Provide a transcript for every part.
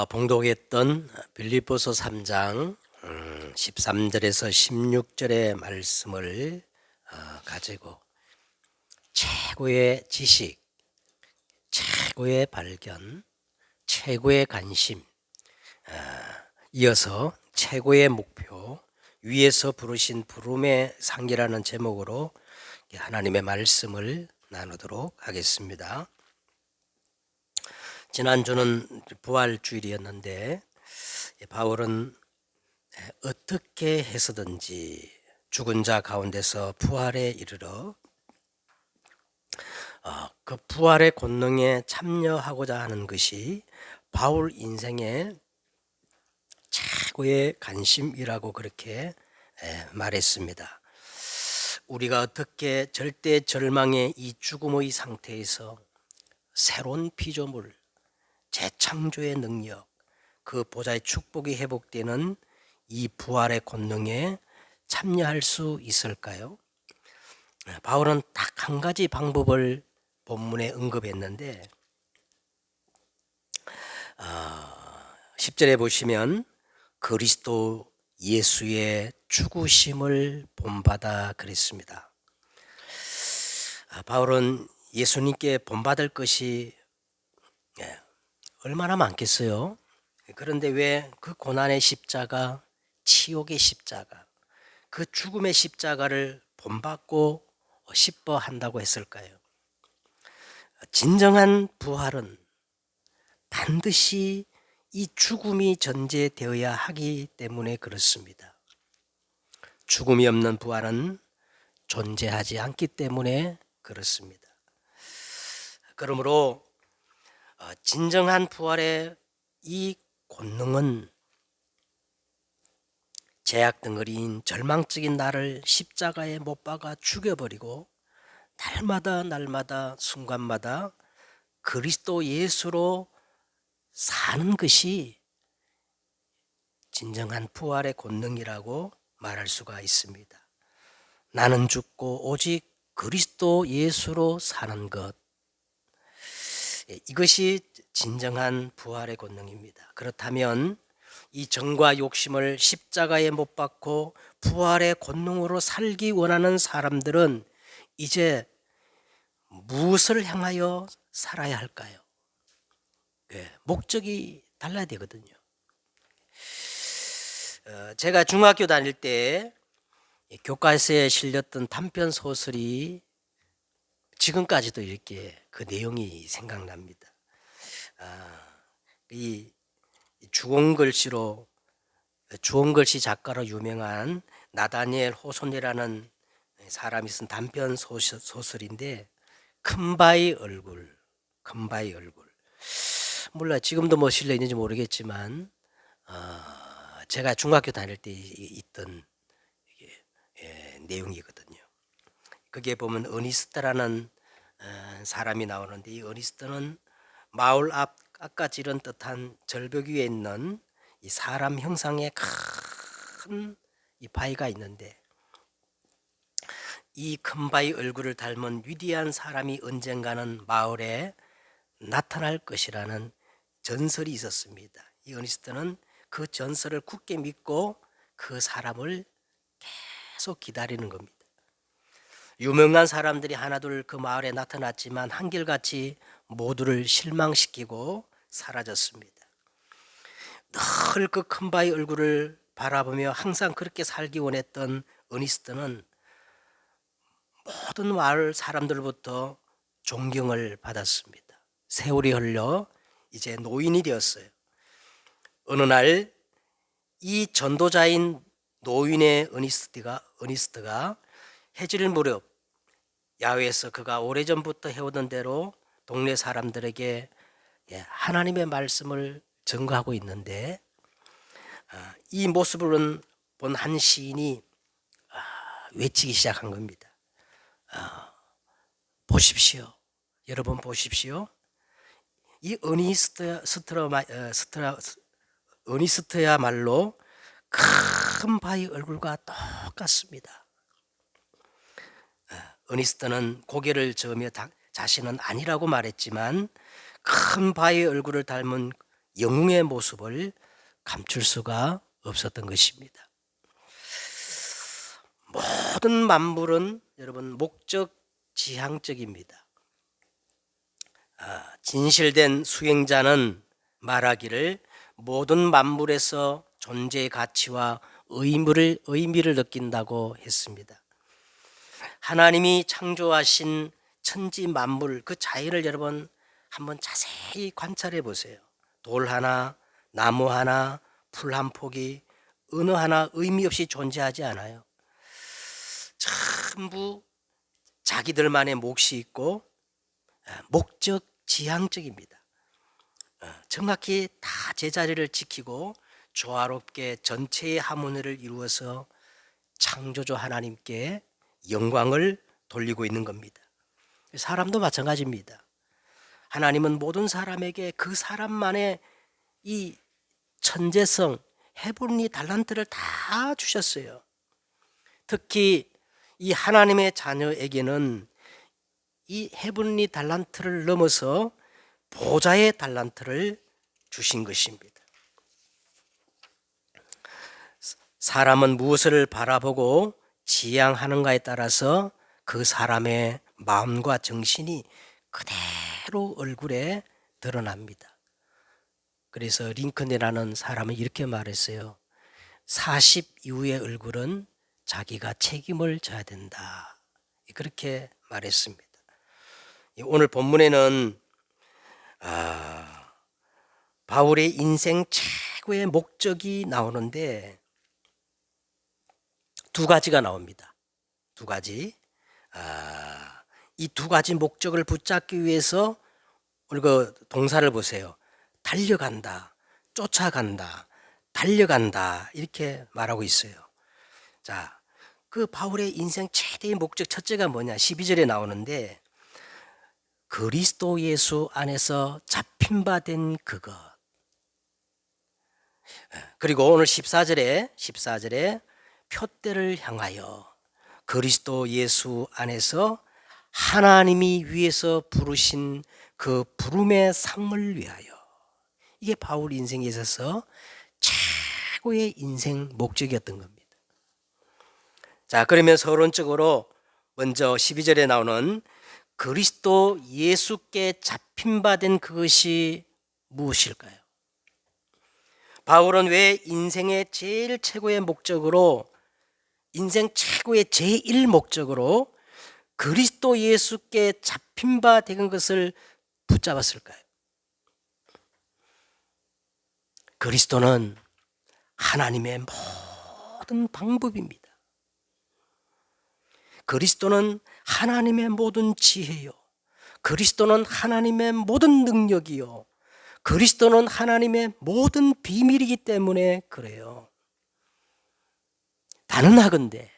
봉독했던 빌립보서 3장 13절에서 16절의 말씀을 가지고 최고의 지식, 최고의 발견, 최고의 관심, 이어서 최고의 목표, 위에서 부르신 부름의 상기라는 제목으로 하나님의 말씀을 나누도록 하겠습니다. 지난주는 부활주일이었는데 바울은 어떻게 해서든지 죽은 자 가운데서 부활에 이르러 그 부활의 권능에 참여하고자 하는 것이 바울 인생의 최고의 관심이라고 그렇게 말했습니다. 우리가 어떻게 절대 절망의 이 죽음의 상태에서 새로운 피조물, 재창조의 능력, 그 보좌의 축복이 회복되는 이 부활의 권능에 참여할 수 있을까요? 바울은 딱 한 가지 방법을 본문에 언급했는데 10절에 보시면 그리스도 예수의 죽으심을 본받아 그랬습니다. 바울은 예수님께 본받을 것이 얼마나 많겠어요? 그런데 왜 그 고난의 십자가, 치욕의 십자가, 그 죽음의 십자가를 본받고 싶어 한다고 했을까요? 진정한 부활은 반드시 이 죽음이 전제되어야 하기 때문에 그렇습니다. 죽음이 없는 부활은 존재하지 않기 때문에 그렇습니다. 그러므로 진정한 부활의 이 권능은 죄악 덩어리인 절망적인 나를 십자가에 못 박아 죽여버리고 날마다 순간마다 그리스도 예수로 사는 것이 진정한 부활의 권능이라고 말할 수가 있습니다. 나는 죽고 오직 그리스도 예수로 사는 것, 이것이 진정한 부활의 권능입니다. 그렇다면 이 정과 욕심을 십자가에 못 박고 부활의 권능으로 살기 원하는 사람들은 이제 무엇을 향하여 살아야 할까요? 목적이 달라야 되거든요. 제가 중학교 다닐 때 교과서에 실렸던 단편 소설이 지금까지도 이렇게 그 내용이 생각납니다. 이 주홍글씨 작가로 유명한 나다니엘 호손이라는 사람이 쓴 단편 소설인데 큰바위 얼굴. 몰라 지금도 뭐 실려 있는지 모르겠지만 제가 중학교 다닐 때 있던 내용이거든요. 거기에 보면 어니스트라는 사람이 나오는데 이 어니스트는 마을 앞 깎아지른 듯한 절벽 위에 있는 이 사람 형상의 큰 이 바위가 있는데 이 큰 바위 얼굴을 닮은 위대한 사람이 언젠가는 마을에 나타날 것이라는 전설이 있었습니다. 이 어니스트는 그 전설을 굳게 믿고 그 사람을 계속 기다리는 겁니다. 유명한 사람들이 하나둘 그 마을에 나타났지만 한결같이 모두를 실망시키고 사라졌습니다. 늘 그 큰 바위 얼굴을 바라보며 항상 그렇게 살기 원했던 어니스트는 모든 마을 사람들부터 존경을 받았습니다. 세월이 흘러 이제 노인이 되었어요. 어느 날 이 전도자인 노인의 어니스트가 해질 무렵 야외에서 그가 오래전부터 해오던 대로 동네 사람들에게 하나님의 말씀을 증거하고 있는데 이 모습을 본 한 시인이 외치기 시작한 겁니다. 보십시오. 여러분 보십시오. 이 어니스트야말로 큰 바위 얼굴과 똑같습니다. 어니스트는 고개를 저으며 자신은 아니라고 말했지만 큰 바위 얼굴을 닮은 영웅의 모습을 감출 수가 없었던 것입니다. 모든 만물은 여러분 목적 지향적입니다. 진실된 수행자는 말하기를 모든 만물에서 존재의 가치와 의미를 느낀다고 했습니다. 하나님이 창조하신 천지 만물 그 자연을 여러분 한번 자세히 관찰해 보세요. 돌 하나, 나무 하나, 풀 한 폭이 어느 하나 의미 없이 존재하지 않아요. 전부 자기들만의 몫이 있고 목적 지향적입니다. 정확히 다 제자리를 지키고 조화롭게 전체의 하모니를 이루어서 창조주 하나님께 영광을 돌리고 있는 겁니다. 사람도 마찬가지입니다. 하나님은 모든 사람에게 그 사람만의 이 천재성, 헤븐리 달란트를 다 주셨어요. 특히 이 하나님의 자녀에게는 이 헤븐리 달란트를 넘어서 보좌의 달란트를 주신 것입니다. 사람은 무엇을 바라보고 지향하는가에 따라서 그 사람의 마음과 정신이 그대로 얼굴에 드러납니다. 그래서 링컨이라는 사람은 이렇게 말했어요. 40 이후의 얼굴은 자기가 책임을 져야 된다. 그렇게 말했습니다. 오늘 본문에는 바울의 인생 최고의 목적이 나오는데 두 가지가 나옵니다. 두 가지. 이 두 가지 목적을 붙잡기 위해서 오늘 그 동사를 보세요. 달려간다, 쫓아간다, 달려간다 이렇게 말하고 있어요. 자, 그 바울의 인생 최대의 목적 첫째가 뭐냐? 12절에 나오는데 그리스도 예수 안에서 잡힌 바 된 그것. 그리고 오늘 14절에 표대를 향하여 그리스도 예수 안에서 하나님이 위에서 부르신 그 부름의 상을 위하여. 이게 바울 인생에 있어서 최고의 인생 목적이었던 겁니다. 자, 그러면 서론적으로 먼저 12절에 나오는 그리스도 예수께 잡힌 바 된 그것이 무엇일까요? 바울은 왜 인생의 제일 최고의 목적으로 인생 최고의 제1 목적으로 그리스도 예수께 잡힌 바 된 것을 붙잡았을까요? 그리스도는 하나님의 모든 방법입니다. 그리스도는 하나님의 모든 지혜요. 그리스도는 하나님의 모든 능력이요. 그리스도는 하나님의 모든 비밀이기 때문에 그래요. 단언하건대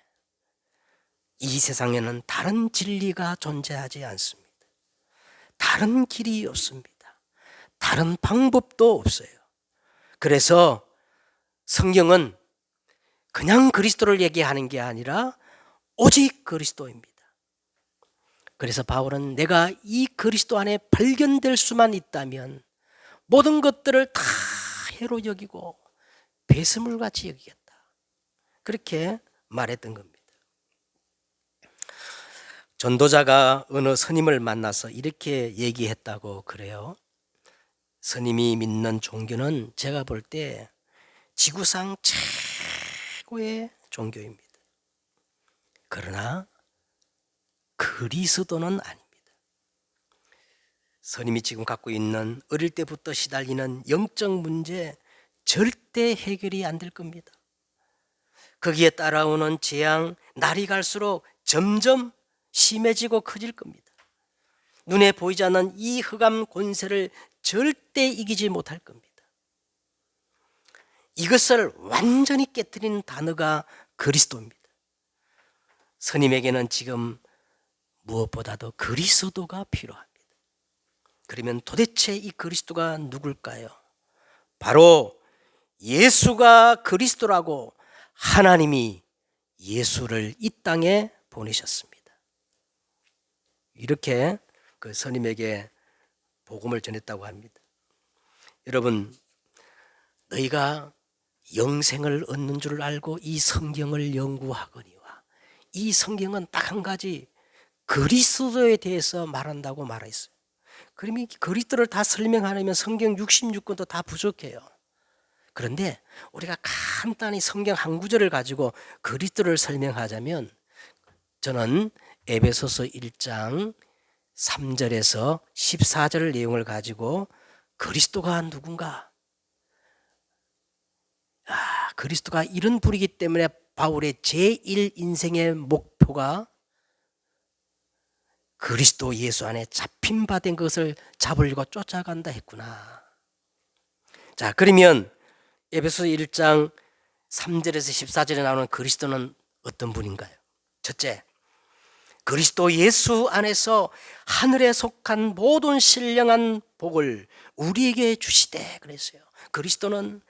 이 세상에는 다른 진리가 존재하지 않습니다. 다른 길이 없습니다. 다른 방법도 없어요. 그래서 성경은 그냥 그리스도를 얘기하는 게 아니라 오직 그리스도입니다. 그래서 바울은 내가 이 그리스도 안에 발견될 수만 있다면 모든 것들을 다 해로 여기고 배설물같이 여기겠다. 그렇게 말했던 겁니다. 전도자가 어느 스님을 만나서 이렇게 얘기했다고 그래요. 스님이 믿는 종교는 제가 볼 때 지구상 최고의 종교입니다. 그러나 그리스도는 아닙니다. 스님이 지금 갖고 있는 어릴 때부터 시달리는 영적 문제 절대 해결이 안 될 겁니다. 거기에 따라오는 재앙 날이 갈수록 점점 심해지고 커질 겁니다. 눈에 보이지 않는 이 흑암 권세를 절대 이기지 못할 겁니다. 이것을 완전히 깨뜨리는 단어가 그리스도입니다. 스님에게는 지금 무엇보다도 그리스도가 필요합니다. 그러면 도대체 이 그리스도가 누굴까요? 바로 예수가 그리스도라고 하나님이 예수를 이 땅에 보내셨습니다. 이렇게 그 스님에게 복음을 전했다고 합니다. 여러분, 너희가 영생을 얻는 줄 알고 이 성경을 연구하거니와. 이 성경은 딱 한 가지 그리스도에 대해서 말한다고 말했어요. 그러면 그리스도를 다 설명하려면 성경 66권도 다 부족해요. 그런데 우리가 간단히 성경 한 구절을 가지고 그리스도를 설명하자면 저는 에베소서 1장 3절에서 14절 내용을 가지고 그리스도가 누군가? 그리스도가 이런 분이기 때문에 바울의 제1인생의 목표가 그리스도 예수 안에 잡힌 바 된 것을 잡으려고 쫓아간다 했구나. 자, 그러면 에베소 1장 3절에서 14절에 나오는 그리스도는 어떤 분인가요? 첫째, 그리스도 예수 안에서 하늘에 속한 모든 신령한 복을 우리에게 주시되 그랬어요. 그리스도는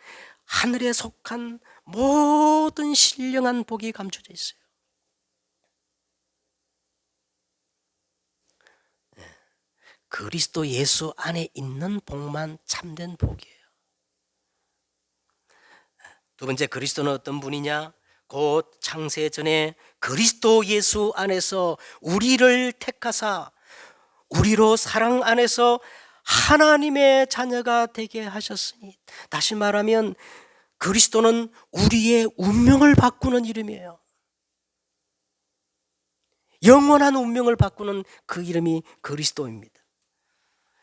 하늘에 속한 모든 신령한 복이 감춰져 있어요. 그리스도 예수 안에 있는 복만 참된 복이에요. 두 번째, 그리스도는 어떤 분이냐? 곧 창세 전에 그리스도 예수 안에서 우리를 택하사 우리로 사랑 안에서 하나님의 자녀가 되게 하셨으니, 다시 말하면 그리스도는 우리의 운명을 바꾸는 이름이에요. 영원한 운명을 바꾸는 그 이름이 그리스도입니다.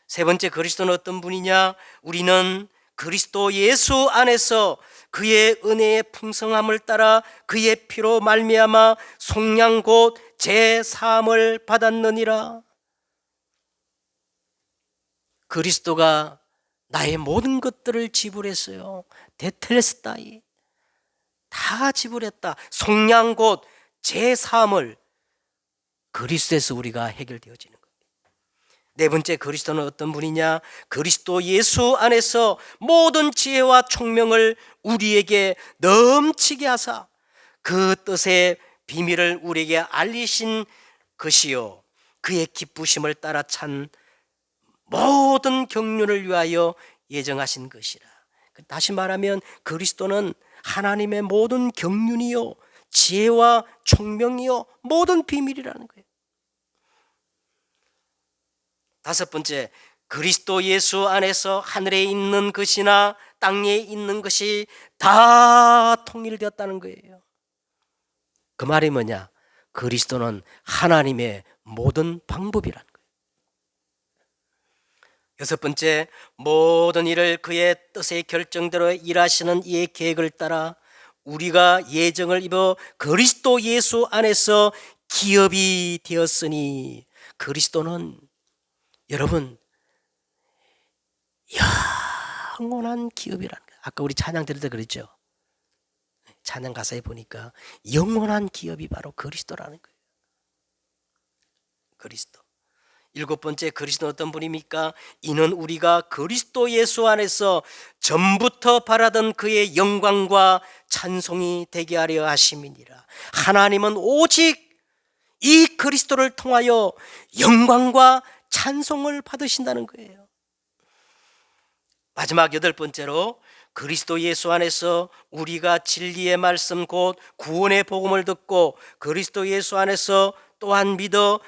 세 번째, 그리스도는 어떤 분이냐? 우리는 그리스도 예수 안에서 그의 은혜의 풍성함을 따라 그의 피로 말미암아 속량 곧 제3을 받았느니라. 그리스도가 나의 모든 것들을 지불했어요. 데텔레스타이 다 지불했다. 속량 곧 제3을 그리스도에서 우리가 해결되어지는 겁니다. 네 번째, 그리스도는 어떤 분이냐? 그리스도 예수 안에서 모든 지혜와 총명을 우리에게 넘치게 하사 그 뜻의 비밀을 우리에게 알리신 것이요 그의 기쁘심을 따라 찬 모든 경륜을 위하여 예정하신 것이라. 다시 말하면 그리스도는 하나님의 모든 경륜이요 지혜와 총명이요 모든 비밀이라는 거예요. 다섯 번째, 그리스도 예수 안에서 하늘에 있는 것이나 땅에 있는 것이 다 통일되었다는 거예요. 그 말이 뭐냐? 그리스도는 하나님의 모든 방법이라는 거예요. 여섯 번째, 모든 일을 그의 뜻의 결정대로 일하시는 이의 계획을 따라 우리가 예정을 입어 그리스도 예수 안에서 기업이 되었으니, 그리스도는 여러분 영원한 기업이라는 거예요. 아까 우리 찬양 들을 때 그랬죠. 찬양 가사에 보니까 영원한 기업이 바로 그리스도라는 거예요. 그리스도. 일곱 번째, 그리스도는 어떤 분입니까? 이는 우리가 그리스도 예수 안에서 전부터 바라던 그의 영광과 찬송이 되게 하려 하심이니라. 하나님은 오직 이 그리스도를 통하여 영광과 찬송을 받으신다는 거예요. 마지막 여덟 번째로, 그리스도 예수 안에서 우리가 진리의 말씀 곧 구원의 복음을 듣고 그리스도 예수 안에서 또한 믿어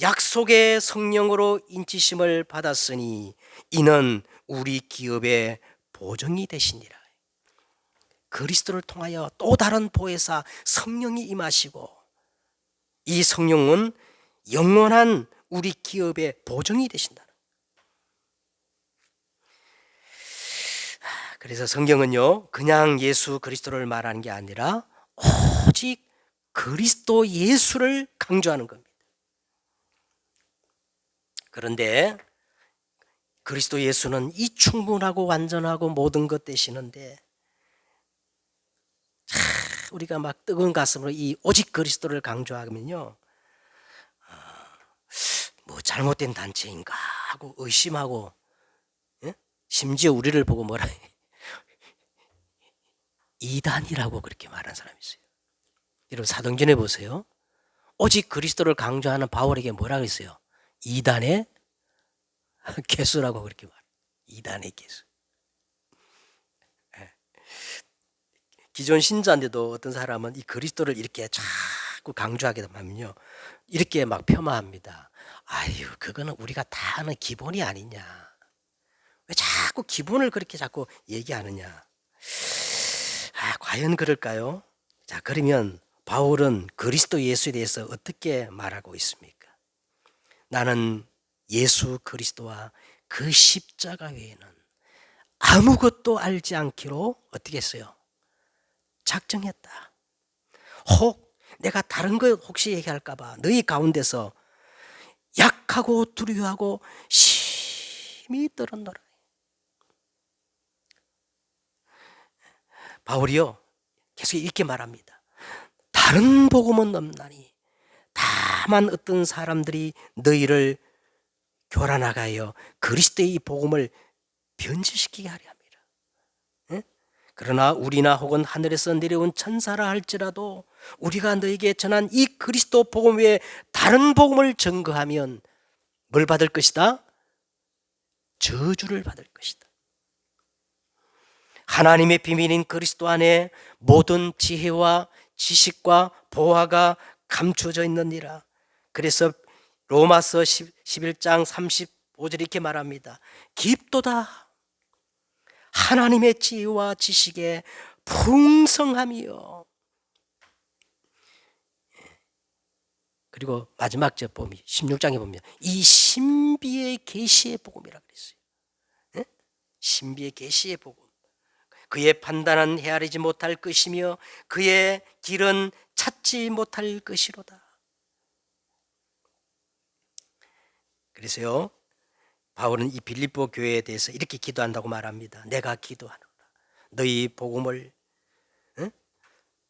약속의 성령으로 인치심을 받았으니 이는 우리 기업의 보증이 되시니라. 그리스도를 통하여 또 다른 보혜사 성령이 임하시고, 이 성령은 영원한 우리 기업의 보증이 되신다. 그래서 성경은요, 그냥 예수 그리스도를 말하는 게 아니라 오직 그리스도 예수를 강조하는 겁니다. 그런데 그리스도 예수는 이 충분하고 완전하고 모든 것 되시는데, 우리가 막 뜨거운 가슴으로 이 오직 그리스도를 강조하면요, 뭐 잘못된 단체인가 하고 의심하고, 심지어 우리를 보고 뭐라 해? 이단이라고 그렇게 말하는 사람이 있어요. 여러분 사도행전에 보세요. 오직 그리스도를 강조하는 바울에게 뭐라 그랬어요? 이단의 개수라고 그렇게 말해요. 이단의 개수. 기존 신자인데도 어떤 사람은 이 그리스도를 이렇게 자꾸 강조하게 되면요, 이렇게 막 폄하합니다. 아유, 그거는 우리가 다 아는 기본이 아니냐. 왜 자꾸 기본을 그렇게 자꾸 얘기하느냐. 과연 그럴까요? 자, 그러면 바울은 그리스도 예수에 대해서 어떻게 말하고 있습니까? 나는 예수 그리스도와 그 십자가 외에는 아무것도 알지 않기로 어떻게 했어요? 작정했다. 혹 내가 다른 거 혹시 얘기할까 봐 너희 가운데서 약하고 두려워하고 심히 떨었노라. 바울이요 계속 이렇게 말합니다. 다른 복음은 없나니 다만 어떤 사람들이 너희를 교란하가여 그리스도의 이 복음을 변질시키게 하려 합니다. 예? 그러나 우리나 혹은 하늘에서 내려온 천사라 할지라도 우리가 너에게 전한 이 그리스도 복음 외에 다른 복음을 전거하면 뭘 받을 것이다? 저주를 받을 것이다. 하나님의 비밀인 그리스도 안에 모든 지혜와 지식과 보화가 감추어져 있느니라. 그래서 로마서 11장 35절 이렇게 말합니다. 깊도다 하나님의 지혜와 지식의 풍성함이요. 그리고 마지막 절 보면 16장에 보면 이 신비의 계시의 복음이라 그랬어요. 네? 신비의 계시의 복음. 그의 판단은 헤아리지 못할 것이며 그의 길은 찾지 못할 것이로다. 그래서요, 바울은 이 빌립보 교회에 대해서 이렇게 기도한다고 말합니다. 내가 기도하노라. 너희 복음을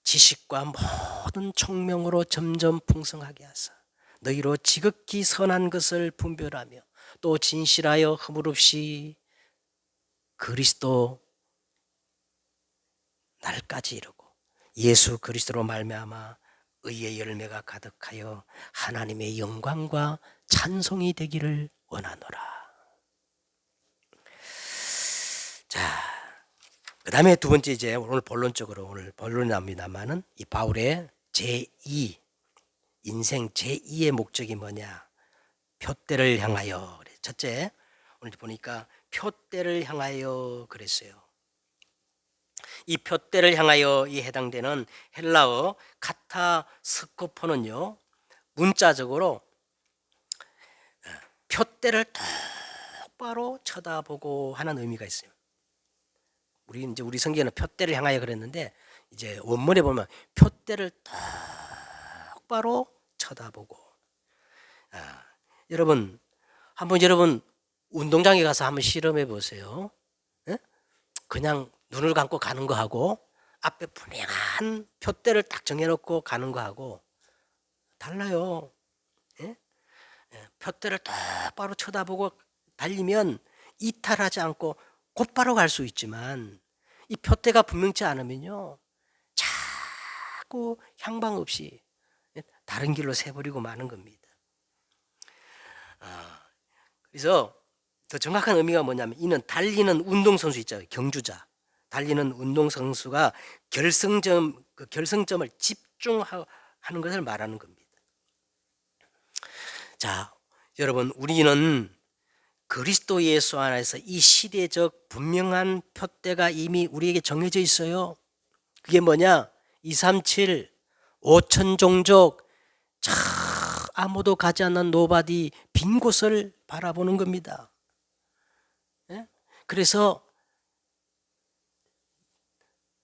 지식과 모든 총명으로 점점 풍성하게 하사 너희로 지극히 선한 것을 분별하며 또 진실하여 허물 없이 그리스도 날까지 이루고 예수 그리스도로 말미암아 의의 열매가 가득하여 하나님의 영광과 찬송이 되기를 원하노라. 자, 그 다음에 두 번째 이제 오늘 본론이 납니다만은 이 바울의 제2 인생 제2의 목적이 뭐냐? 표대를 향하여. 첫째, 오늘 보니까 표대를 향하여 그랬어요. 이 표대를 향하여 이 해당되는 헬라어 카타스코포는요, 문자적으로 표대를 똑바로 쳐다보고 하는 의미가 있어요. 우리 성경에는 표대를 향하여 그랬는데 이제 원문에 보면 표대를 똑바로 쳐다보고. 여러분 운동장에 가서 한번 실험해 보세요. 예? 그냥 눈을 감고 가는 거하고 앞에 분명한 표대를 딱 정해놓고 가는 거하고 달라요. 예? 표대를 똑바로 쳐다보고 달리면 이탈하지 않고 곧바로 갈 수 있지만 이 표대가 분명치 않으면요 자꾸 향방 없이 다른 길로 새버리고 마는 겁니다. 그래서 더 정확한 의미가 뭐냐면 이는 달리는 운동선수 있잖아요. 경주자. 달리는 운동선수가 결승점을 집중하는 것을 말하는 겁니다. 자, 여러분 우리는 그리스도 예수 안에서 이 시대적 분명한 표대가 이미 우리에게 정해져 있어요. 그게 뭐냐? 237 5천 종족 아무도 가지 않는 노바디 빈 곳을 바라보는 겁니다. 예? 그래서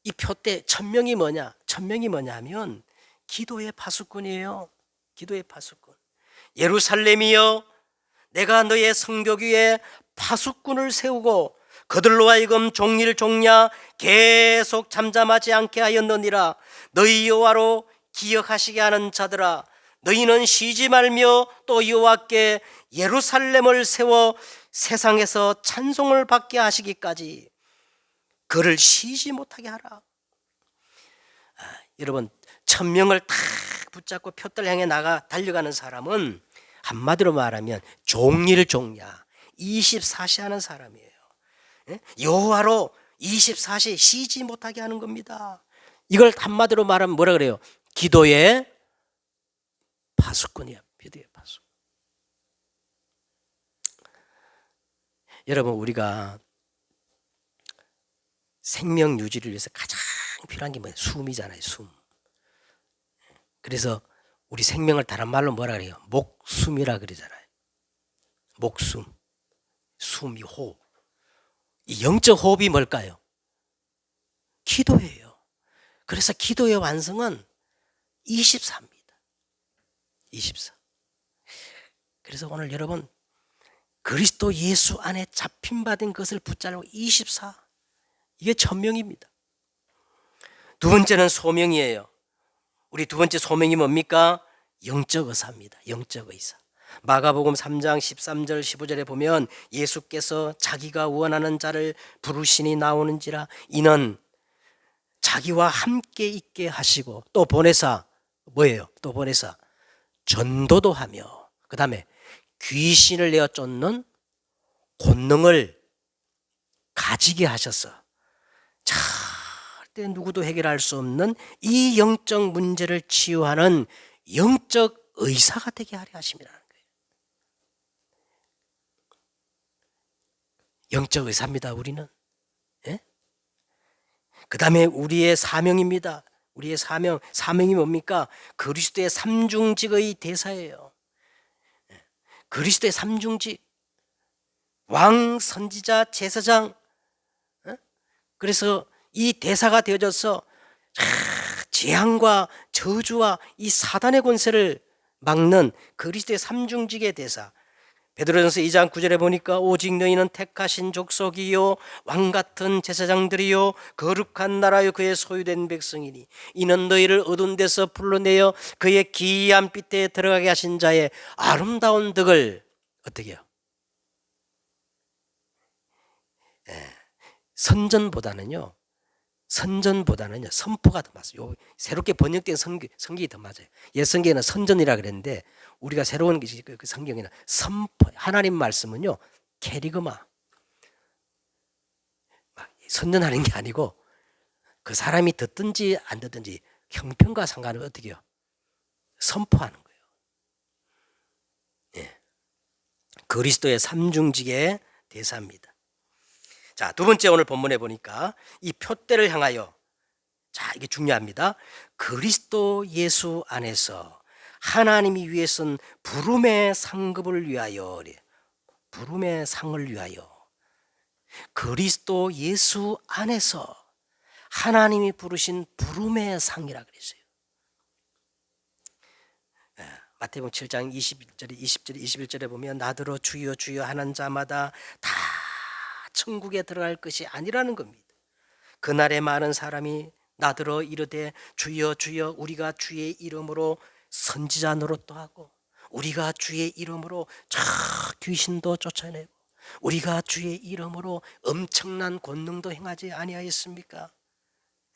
이 표대 천명이 뭐냐? 천명이 뭐냐면 기도의 파수꾼이에요. 기도의 파수꾼. 예루살렘이여 내가 너의 성벽 위에 파수꾼을 세우고 그들로 하여금 종일 종야 계속 잠잠하지 않게 하였느니라. 너희 여호와로 기억하시게 하는 자들아 너희는 쉬지 말며 또 여호와께 예루살렘을 세워 세상에서 찬송을 받게 하시기까지 그를 쉬지 못하게 하라. 여러분 천명을 탁 붙잡고 표대를 향해 달려가는 사람은 한마디로 말하면 종일종야 24시 하는 사람이에요. 여호와로 24시 쉬지 못하게 하는 겁니다. 이걸 한마디로 말하면 뭐라 그래요? 기도의 파수꾼이야. 기도의 파수꾼. 여러분, 우리가 생명 유지를 위해서 가장 필요한 게 뭐예요? 숨이잖아요. 숨. 그래서 우리 생명을 다른 말로 뭐라 그래요? 목숨이라 그러잖아요. 목숨. 숨이 호흡. 이 영적 호흡이 뭘까요? 기도예요. 그래서 기도의 완성은 24입니다. 24. 그래서 오늘 여러분, 그리스도 예수 안에 잡힌받은 것을 붙잡고 24. 이게 천명입니다. 두 번째는 소명이에요. 우리 두 번째 소명이 뭡니까? 영적 의사입니다. 영적 의사. 마가복음 3장 13절 15절에 보면 예수께서 자기가 원하는 자를 부르시니 나오는지라 이는 자기와 함께 있게 하시고 또 보내사 뭐예요? 또 보내사 전도도 하며 그 다음에 귀신을 내어 쫓는 권능을 가지게 하셔서 절대 누구도 해결할 수 없는 이 영적 문제를 치유하는 영적 의사가 되게 하려 하심이라는 거예요. 영적 의사입니다. 우리는. 예? 그 다음에 우리의 사명입니다. 우리의 사명이 뭡니까? 그리스도의 삼중직의 대사예요. 그리스도의 삼중직, 왕, 선지자, 제사장. 그래서 이 대사가 되어져서 재앙과 저주와 이 사단의 권세를 막는 그리스도의 삼중직의 대사. 베드로전서 2장 9절에 보니까 오직 너희는 택하신 족속이요 왕같은 제사장들이요 거룩한 나라요 그의 소유된 백성이니 이는 너희를 어두운 데서 불러내어 그의 기이한 빛에 들어가게 하신 자의 아름다운 덕을 어떻게 해요? 선전보다는요 선포가 더 맞아요. 새롭게 번역된 성경이 더 맞아요. 옛 성경에는 선전이라 그랬는데 우리가 새로운 그 성경에는 선포, 하나님 말씀은요 캐리그마, 선전하는 게 아니고 그 사람이 듣든지 안 듣든지 형편과 상관을 어떻게 해요? 선포하는 거예요. 예. 그리스도의 삼중직의 대사입니다. 자, 두 번째 오늘 본문에 보니까 이 표대를 향하여, 자, 이게 중요합니다. 그리스도 예수 안에서 하나님이 위에 쓴 부름의 상급을 위하여, 부름의 상을 위하여 그리스도 예수 안에서 하나님이 부르신 부름의 상이라 그랬어요. 마태복음 7장 20절에 보면 나더러 주여 주여 하는 자마다 다 천국에 들어갈 것이 아니라는 겁니다. 그날에 많은 사람이 나더러 이르되 주여 주여 우리가 주의 이름으로 선지자 노릇도 하고 우리가 주의 이름으로 저 귀신도 쫓아내고 우리가 주의 이름으로 엄청난 권능도 행하지 아니하였습니까?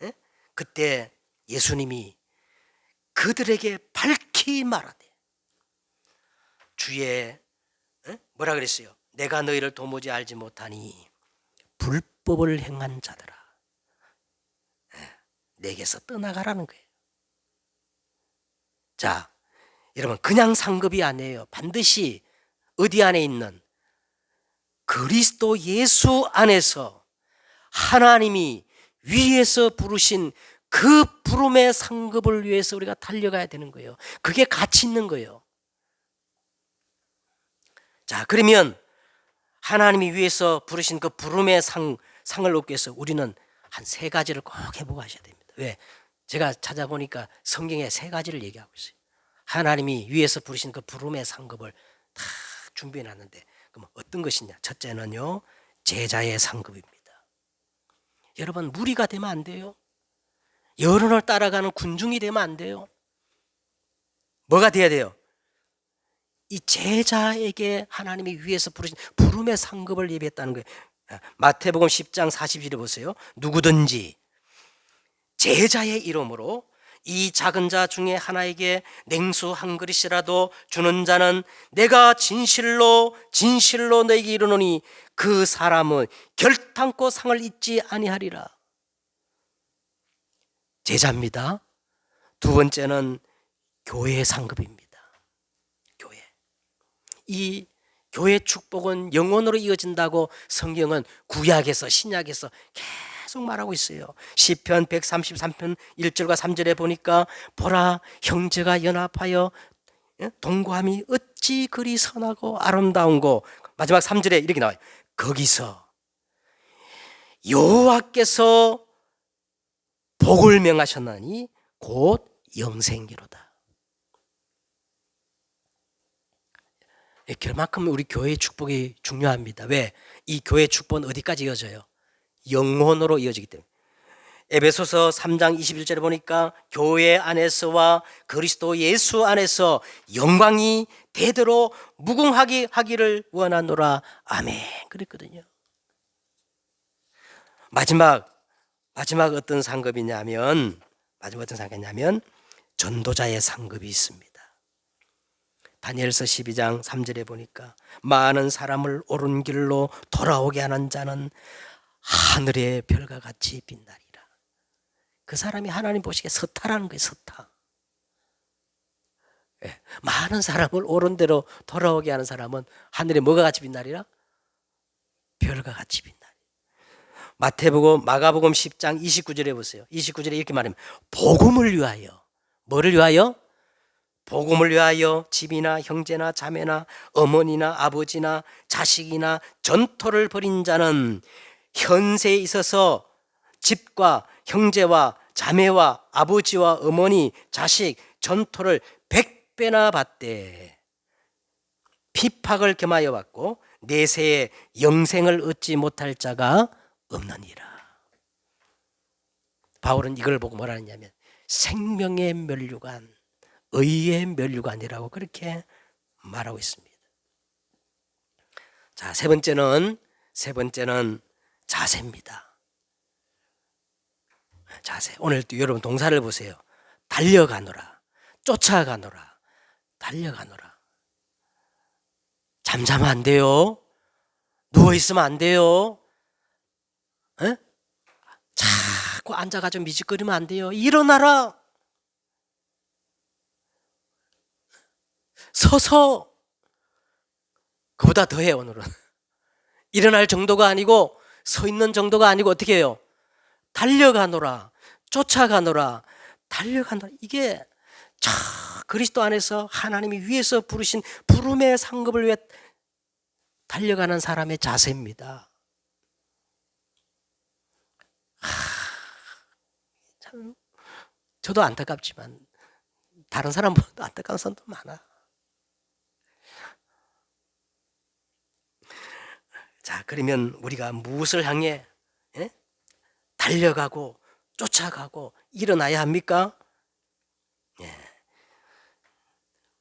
에? 그때 예수님이 그들에게 밝히 말하되 주의 뭐라 그랬어요? 내가 너희를 도무지 알지 못하니 불법을 행한 자들아 내게서 떠나가라는 거예요. 자, 여러분 그냥 상급이 아니에요. 반드시 어디 안에 있는 그리스도 예수 안에서 하나님이 위에서 부르신 그 부름의 상급을 위해서 우리가 달려가야 되는 거예요. 그게 가치 있는 거예요. 자, 그러면 하나님이 위에서 부르신 그 부름의 상을 얻기 위해서 우리는 한 세 가지를 꼭 해보고 하셔야 됩니다. 왜? 제가 찾아보니까 성경에 세 가지를 얘기하고 있어요. 하나님이 위에서 부르신 그 부름의 상급을 다 준비해 놨는데 그럼 어떤 것이냐? 첫째는요 제자의 상급입니다. 여러분 무리가 되면 안 돼요. 여론을 따라가는 군중이 되면 안 돼요. 뭐가 돼야 돼요? 이 제자에게 하나님이 위에서 부르신 부름의 상급을 예비했다는 거예요. 마태복음 10장 40절에 보세요. 누구든지 제자의 이름으로 이 작은 자 중에 하나에게 냉수 한 그릇이라도 주는 자는 내가 진실로 너에게 이르노니 그 사람은 결탄코 상을 잊지 아니하리라. 제자입니다. 두 번째는 교회의 상급입니다. 교회. 이 교회 축복은 영원으로 이어진다고 성경은 구약에서 신약에서 계속 말하고 있어요. 시편 133편 1절과 3절에 보니까 보라 형제가 연합하여 동거함이 어찌 그리 선하고 아름다운고, 마지막 3절에 이렇게 나와요. 거기서 여호와께서 복을 명하셨나니 곧 영생기로다. 그만큼 우리 교회의 축복이 중요합니다. 왜? 이 교회의 축복은 어디까지 이어져요? 영혼으로 이어지기 때문에. 에베소서 3장 21절에 보니까 교회 안에서와 그리스도 예수 안에서 영광이 대대로 무궁하게 하기를 원하노라. 아멘. 그랬거든요. 마지막 어떤 상급이냐면 전도자의 상급이 있습니다. 다니엘서 12장 3절에 보니까 많은 사람을 옳은 길로 돌아오게 하는 자는 하늘의 별과 같이 빛나리라. 그 사람이 하나님 보시기에 서타라는 거예요. 서타. 많은 사람을 옳은 대로 돌아오게 하는 사람은 하늘에 뭐가 같이 빛나리라? 별과 같이 빛나리라. 마태복음, 마가복음 10장 29절에 보세요. 29절에 이렇게 말합니다. 복음을 위하여. 뭐를 위하여? 복음을 위하여 집이나 형제나 자매나 어머니나 아버지나 자식이나 전토를 벌인 자는 현세에 있어서 집과 형제와 자매와 아버지와 어머니, 자식, 전토를 100배나 받되 피팍을 겸하여 받고 내세에 영생을 얻지 못할 자가 없느니라. 바울은 이걸 보고 뭐라 하냐면 생명의 면류관, 의의 면류관이라고 그렇게 말하고 있습니다. 자, 세 번째는 자세입니다. 자세. 오늘 또 여러분 동사를 보세요. 달려가노라, 쫓아가노라, 달려가노라. 잠자면 안 돼요. 누워있으면 안 돼요. 에? 자꾸 앉아가지고 미직거리면 안 돼요. 일어나라. 서서. 그보다 더해 오늘은. 일어날 정도가 아니고 서 있는 정도가 아니고 어떻게 해요? 달려가노라, 쫓아가노라, 달려가노라. 이게 그리스도 안에서 하나님이 위에서 부르신 부름의 상급을 위해 달려가는 사람의 자세입니다. 참 저도 안타깝지만 다른 사람보다 안타까운 사람도 많아. 자, 그러면 우리가 무엇을 향해 달려가고 쫓아가고 일어나야 합니까?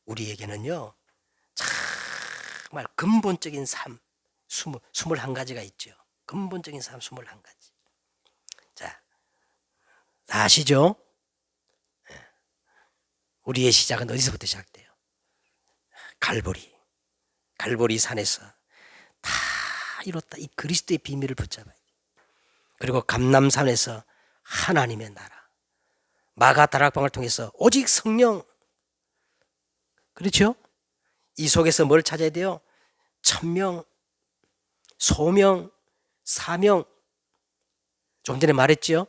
우리에게는요 정말 근본적인 삶 21가지가 있죠. 근본적인 삶 21가지. 자, 다 아시죠? 우리의 시작은 어디서부터 시작돼요? 갈보리 산에서 다 이뤘다. 이 그리스도의 비밀을 붙잡아야 돼요. 그리고 감람산에서 하나님의 나라, 마가 다락방을 통해서 오직 성령. 그렇죠? 이 속에서 뭘 찾아야 돼요? 천명, 소명, 사명. 좀 전에 말했죠?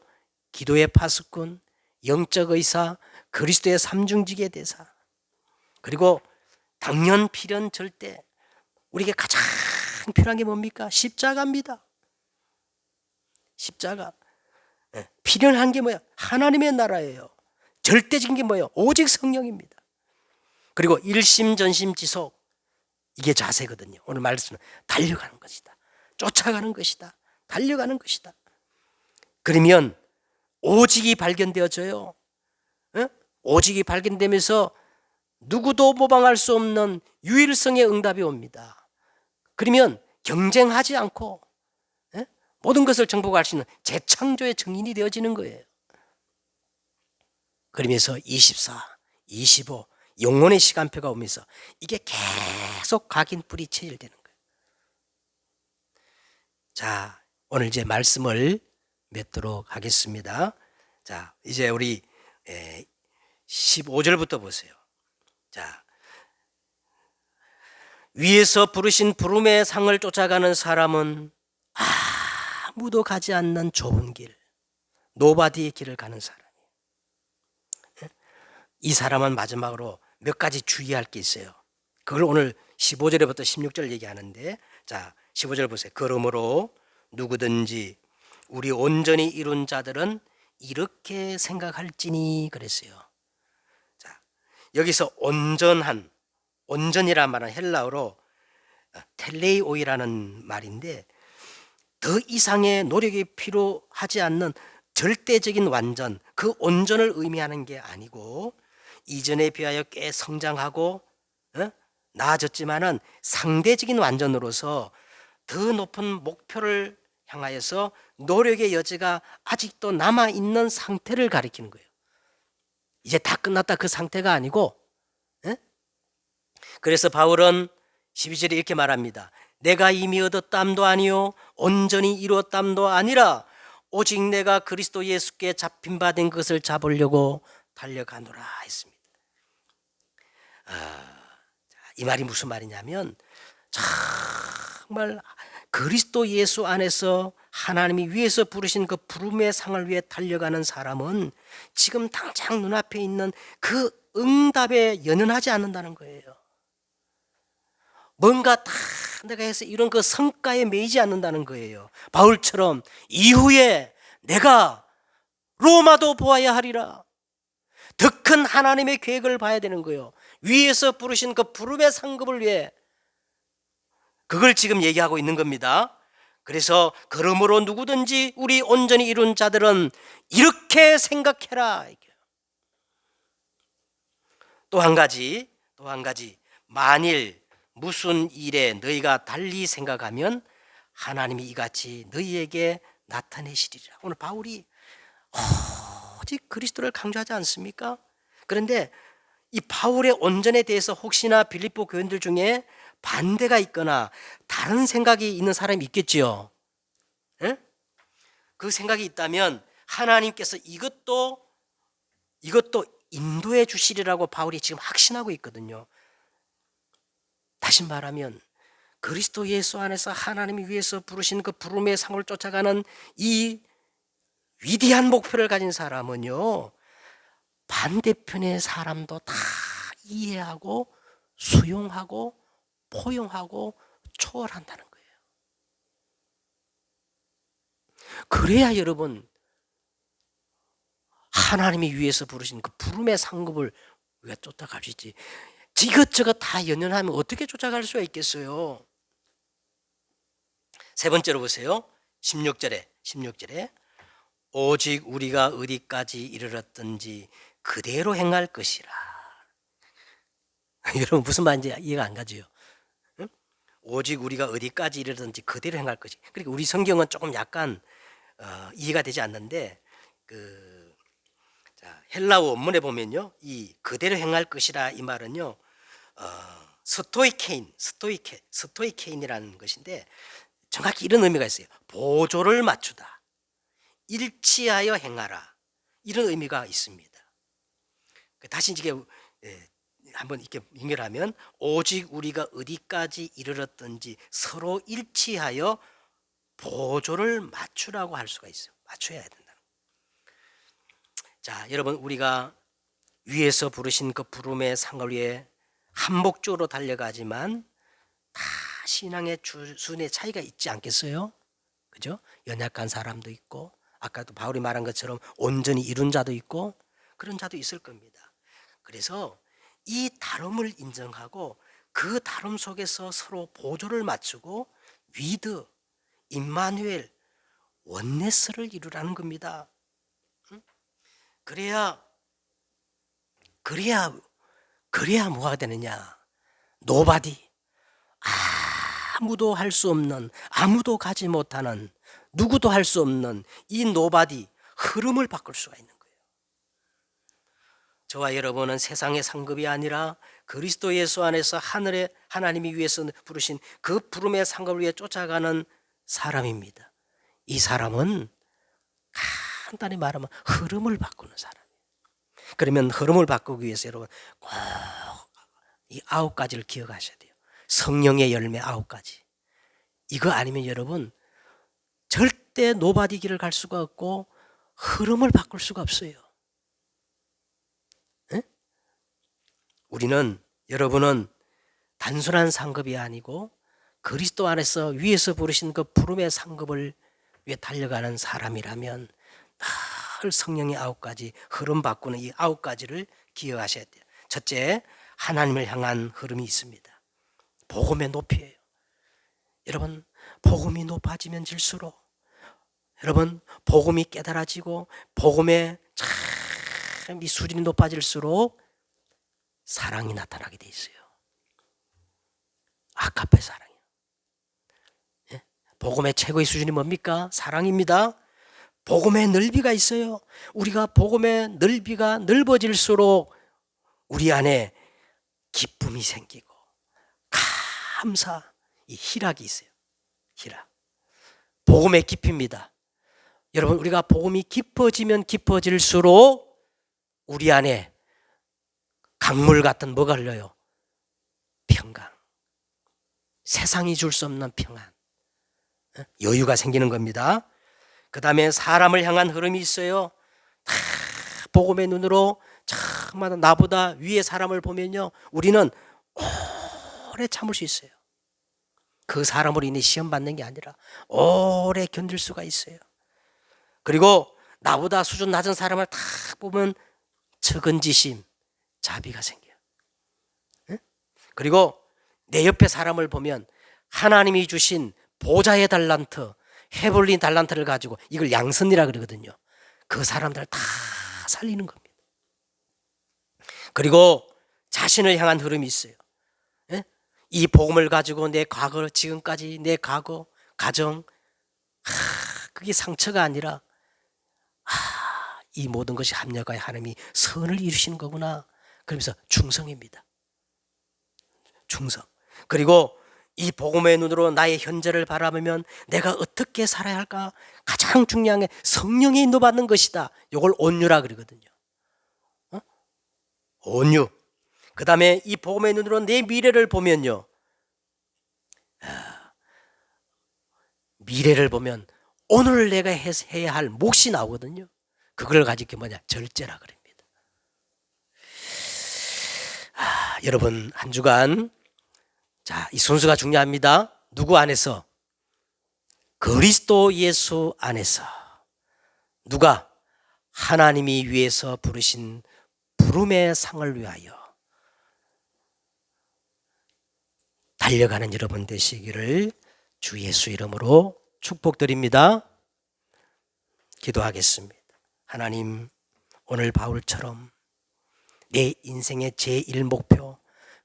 기도의 파수꾼, 영적 의사, 그리스도의 삼중직의 대사. 그리고 당연 필연 절대. 우리에게 가장 필요한 게 뭡니까? 십자가입니다. 십자가. 필연한 게 뭐야? 하나님의 나라예요. 절대적인 게 뭐예요? 오직 성령입니다. 그리고 일심전심지속. 이게 자세거든요. 오늘 말씀은 달려가는 것이다. 쫓아가는 것이다. 달려가는 것이다. 그러면 오직이 발견되어져요. 오직이 발견되면서 누구도 모방할 수 없는 유일성의 응답이 옵니다. 그러면 경쟁하지 않고 모든 것을 정복할 수 있는 재창조의 증인이 되어지는 거예요. 그러면서 24, 25 영혼의 시간표가 오면서 이게 계속 각인 뿌리 체질되는 거예요. 자, 오늘 이제 말씀을 맺도록 하겠습니다. 자, 이제 우리 15절부터 보세요. 자, 위에서 부르신 부름의 상을 쫓아가는 사람은 아무도 가지 않는 좁은 길, 노바디의 길을 가는 사람이에요. 이 사람은 마지막으로 몇 가지 주의할 게 있어요. 그걸 오늘 15절부터 16절 얘기하는데, 자, 15절 보세요. 그러므로 누구든지 우리 온전히 이룬 자들은 이렇게 생각할지니 그랬어요. 자, 여기서 온전이란 말은 헬라어로 텔레이오이라는 말인데, 더 이상의 노력이 필요하지 않는 절대적인 완전, 그 온전을 의미하는 게 아니고, 이전에 비하여 꽤 성장하고 나아졌지만은 상대적인 완전으로서 더 높은 목표를 향하여서 노력의 여지가 아직도 남아있는 상태를 가리키는 거예요. 이제 다 끝났다 그 상태가 아니고, 그래서 바울은 12절에 이렇게 말합니다. 내가 이미 얻었담도 아니요 온전히 이루었담도 아니라 오직 내가 그리스도 예수께 잡힌 바 된 것을 잡으려고 달려가노라 했습니다. 이 말이 무슨 말이냐면, 정말 그리스도 예수 안에서 하나님이 위에서 부르신 그 부름의 상을 위해 달려가는 사람은 지금 당장 눈앞에 있는 그 응답에 연연하지 않는다는 거예요. 뭔가 다 내가 해서 이런 그 성과에 매이지 않는다는 거예요. 바울처럼 이후에 내가 로마도 보아야 하리라, 더 큰 하나님의 계획을 봐야 되는 거예요. 위에서 부르신 그 부름의 상급을 위해, 그걸 지금 얘기하고 있는 겁니다. 그래서 그러므로 누구든지 우리 온전히 이룬 자들은 이렇게 생각해라. 또 한 가지, 만일 무슨 일에 너희가 달리 생각하면 하나님이 이같이 너희에게 나타내시리라. 오늘 바울이 오직 그리스도를 강조하지 않습니까? 그런데 이 바울의 온전에 대해서 혹시나 빌립보 교인들 중에 반대가 있거나 다른 생각이 있는 사람이 있겠지요. 에? 그 생각이 있다면 하나님께서 이것도 인도해 주시리라고 바울이 지금 확신하고 있거든요. 다시 말하면 그리스도 예수 안에서 하나님이 위해서 부르신 그 부름의 상을 쫓아가는 이 위대한 목표를 가진 사람은요, 반대편의 사람도 다 이해하고 수용하고 포용하고 초월한다는 거예요. 그래야 여러분, 하나님이 위해서 부르신 그 부름의 상급을 우리가 쫓아갈 수 있지. 이것저것 다 연연하면 어떻게 쫓아갈 수가 있겠어요? 세 번째로 보세요. 16절에 오직 우리가 어디까지 이르렀든지 그대로 행할 것이라. 여러분 무슨 말인지 이해가 안 가죠? 응? 오직 우리가 어디까지 이르렀든지 그대로 행할 것이. 그러니까 우리 성경은 조금 약간 이해가 되지 않는데, 헬라어 원문에 보면요, 이 그대로 행할 것이라 이 말은요, 스토이케인이라는 것인데 정확히 이런 의미가 있어요. 보조를 맞추다, 일치하여 행하라, 이런 의미가 있습니다. 다시 이게 한번 이렇게 연결하면 오직 우리가 어디까지 이르렀든지 서로 일치하여 보조를 맞추라고 할 수가 있어요. 맞춰야 된다. 자, 여러분, 우리가 위에서 부르신 그 부름의 상을 위해 한목적으로 달려가지만 다 신앙의 수준의 차이가 있지 않겠어요? 그죠? 연약한 사람도 있고, 아까도 바울이 말한 것처럼 온전히 이룬 자도 있고, 그런 자도 있을 겁니다. 그래서 이 다름을 인정하고 그 다름 속에서 서로 보조를 맞추고 위드, 임마누엘, 원네스를 이루라는 겁니다. 그래야 뭐가 되느냐? 노바디, 아무도 할 수 없는, 아무도 가지 못하는, 누구도 할 수 없는 이 노바디 흐름을 바꿀 수가 있는 거예요. 저와 여러분은 세상의 상급이 아니라 그리스도 예수 안에서 하늘의 하나님이 위해서 부르신 그 부름의 상급을 위해 쫓아가는 사람입니다. 이 사람은 간단히 말하면 흐름을 바꾸는 사람. 그러면 흐름을 바꾸기 위해서 여러분 꼭 이 9가지를 기억하셔야 돼요. 성령의 열매 9가지. 이거 아니면 여러분 절대 노바디 길을 갈 수가 없고 흐름을 바꿀 수가 없어요. 에? 여러분은 단순한 상급이 아니고 그리스도 안에서 위에서 부르신 그 부름의 상급을 위해 달려가는 사람이라면 늘 성령의 9가지 흐름 바꾸는 이 9가지를 기억하셔야 돼요. 첫째, 하나님을 향한 흐름이 있습니다. 복음의 높이예요. 여러분, 복음이 높아지면 질수록 여러분 복음이 깨달아지고 복음의 참 이 수준이 높아질수록 사랑이 나타나게 돼 있어요. 아카페 사랑이요. 예? 복음의 최고의 수준이 뭡니까? 사랑입니다. 복음의 넓이가 있어요. 우리가 복음의 넓이가 넓어질수록 우리 안에 기쁨이 생기고 감사, 이 희락이 있어요. 희락. 복음의 깊이입니다. 여러분, 우리가 복음이 깊어지면 깊어질수록 우리 안에 강물 같은 뭐가 흘러요? 평강. 세상이 줄 수 없는 평안. 여유가 생기는 겁니다. 그 다음에 사람을 향한 흐름이 있어요. 다 복음의 눈으로 참마다 나보다 위에 사람을 보면요, 우리는 오래 참을 수 있어요. 그 사람으로 인해 시험 받는 게 아니라 오래 견딜 수가 있어요. 그리고 나보다 수준 낮은 사람을 딱 보면 측은지심, 자비가 생겨요. 그리고 내 옆에 사람을 보면 하나님이 주신 보좌의 달란트, 헤블린 달란트를 가지고 이걸 양선이라 그러거든요. 그 사람들을 다 살리는 겁니다. 그리고 자신을 향한 흐름이 있어요. 이 복음을 가지고 내 과거, 지금까지 내 과거, 가정, 그게 상처가 아니라 이 모든 것이 합력하여 하나님이 선을 이루시는 거구나. 그러면서 충성입니다. 충성. 그리고 이 복음의 눈으로 나의 현재를 바라보면 내가 어떻게 살아야 할까? 가장 중요한 게 성령이 인도받는 것이다. 이걸 온유라 그러거든요. 온유. 그 다음에 이 복음의 눈으로 내 미래를 보면요, 미래를 보면 오늘 내가 해야 할 몫이 나오거든요. 그걸 가지고 뭐냐? 절제라 그럽니다. 여러분, 한 주간 이 순서가 중요합니다. 누구 안에서? 그리스도 예수 안에서. 누가? 하나님이 위에서 부르신 부름의 상을 위하여 달려가는 여러분 되시기를 주 예수 이름으로 축복드립니다. 기도하겠습니다. 하나님, 오늘 바울처럼 내 인생의 제1목표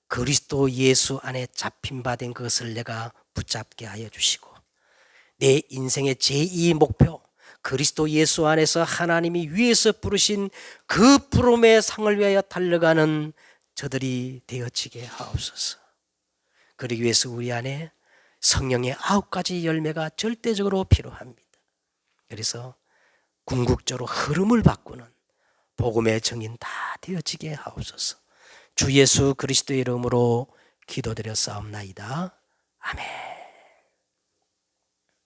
그리스도 예수 안에 잡힌 바 된 것을 내가 붙잡게 하여 주시고, 내 인생의 제2목표 그리스도 예수 안에서 하나님이 위에서 부르신 그 부름의 상을 위하여 달려가는 저들이 되어지게 하옵소서. 그러기 위해서 우리 안에 성령의 9가지 열매가 절대적으로 필요합니다. 그래서 궁극적으로 흐름을 바꾸는 복음의 정인 다 되어지게 하옵소서. 주 예수 그리스도의 이름으로 기도드려 싸움나이다. 아멘.